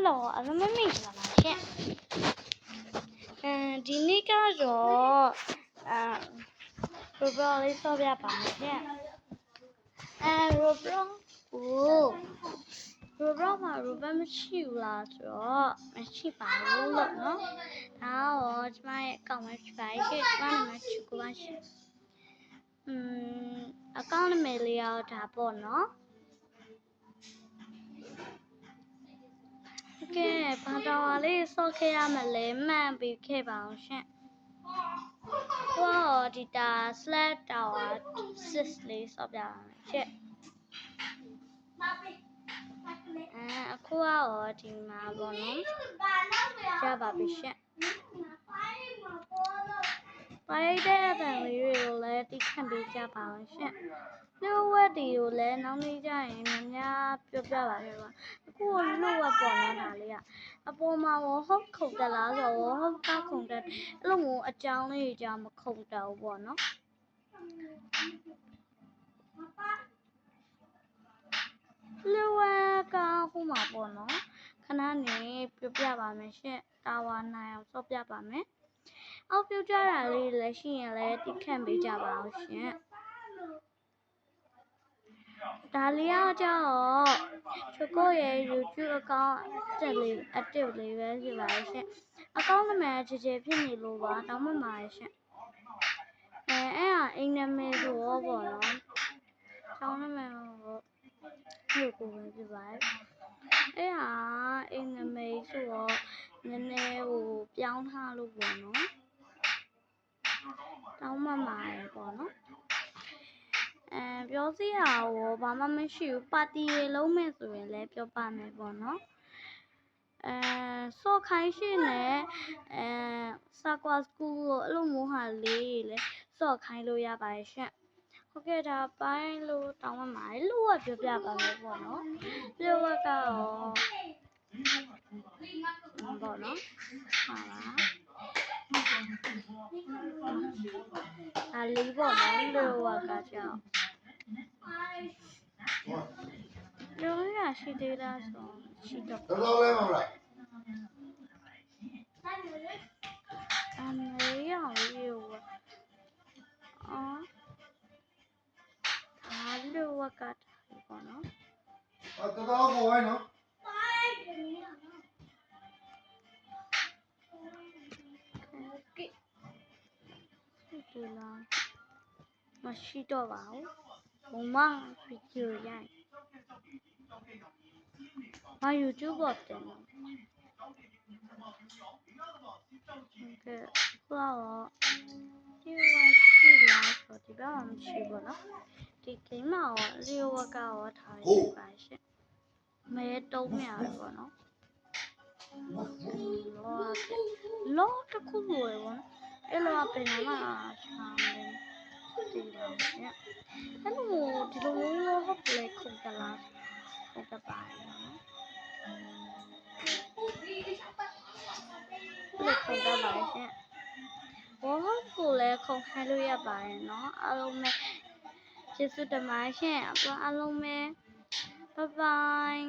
Hello အလုံးမမိလာပါရှင်ဒီနေ့ကတော့Roblox လေးဆော့ပြပါမယ်ရှင်Roblox ကို Roblox မှာ Roblox မရှိဘူးလားဆိုတော့မရှိပါဘူးလို့နော်ဒါတော့ကျမရဲ့အကောင့်ပဲဖြစ်ပါရှင်ကျမနာမည်ချူကိုပါရှင်အကောင့်နာမည်လေးရောဒါပေါ့နော်ကဲဘာတော်လေးဆော့ခဲ့ရမလဲမှန်ပြီးခဲ့ပါအောင်ရှင်ဟောဒီတာ slash tower 6လေးဆော့ပြပါမယ်ရှင်အခုတော့ဒီမှာပေါ့နော်ရပါပြီရှင်ပိုက်တဲ့အတန်လေးတွေကိုလည်းတိခန့်ပေးကြပါအောင်ရှင်လူဝက်ဒီကိုလည်းနောက်နေ့ကျရင်များပြောပြပါခဲ့ပါအခုလူဝက်ပေါ်တော့ဒါလေးကအပေါ်မှာဟုတ်ခုန်တက်လားဆိုတော့ဟုတ်ကခုန်တက်အဲ့လိုမျိုးအကြောင်းလေးကြောင့်မခုန်တက်ဘူးပေါ့နော်လူဝက်ကဟိုမှာပေါ့နော်ခဏနေပြောပြပါမယ်ရှင်တာဝါနိုင်အောင်ဆော့ပြပါမယ်အောက်ပြောကြတာလေးလည်းရှိရင်လည်းတိခန့်ပေးကြပါအောင်ရှင်ဒါလေးကကြောင့်ချူကိုရဲ့ YouTube account active လေးပဲဖြစ်ပါရဲ့ရှင်အကောင့်နာမည်ချေဖြစ်နေလို့ပါတောင်းပန်ပါရဲ့ရှင်အဲ့ဟာအိမ်နာမည်ဆိုတော့ပေါ့နော်တောင်းနာမည်ကိုကိုပဲဖြစ်ပါရဲ့အဲ့ဟာအိမ်နာမည်ဆိုတော့နည်းနည်းပြောင်းထားလို့ပေါ့နော်တောင်းပန်ပါရဲ့ပေါ့နော်ပြောစရာရောဘာမှမရှိဘူးပါတီရေလုံးမဲ့ဆိုရင်လည်းပြောပါမယ်ပေါ့နော်ဆော့ခိုင်းရှင်နဲ့စကွာစကူကိုအဲ့လိုမျိုးဟာလေးလည်းဆော့ခိုင်းလို့ရပါရဲ့ရှင်ဟုတ်ကဲ့ဒါပိုင်းလို့တောင်းပန်ပါတယ်လူကပြောပြပါမယ်ပေါ့နော်လူကကတော့ပေါ့နော်ဟာပါလေးပေါ့နော်လူကကြောင့်ပြောရရှိသေးလားဆိုရှိတော့တော်လဲမလားမေးရအောင်ရောလူဝကတ်ပေါ့နော်တော်ကိုဝိုင်းနော်ဒီလားမရှိတော့ပါဘူးဘုံမဗီဒီယိုရိုက်YouTube ပေါ်တင်တော့ကဲတော့ဒီဝါရှိလားဆိုဒီဘက်မှာမရှိဘူးနော်ဒီကိန်းမှာလီယိုဝကရောထားရပါရှင်မဲတုံးမြရပေါ့နော်လောတခုလိုရပေါ့အဲ့လိုအပင်မှာချမ်းတယ်ဒီလိုเนี่ยအဲ့လိုဒီလိုမျိုးဟုတ်လေခုန်တလားဟုတ်တပါနော်ဒီခုန်တပါရှင်ဘောကိုလည်းခုန်ခိုင်းလို့ရပါတယ်နော်အားလုံးပဲကျေးဇူးတင်ပါတယ်ရှင်အလုံးပဲဘိုင်ဘိုင်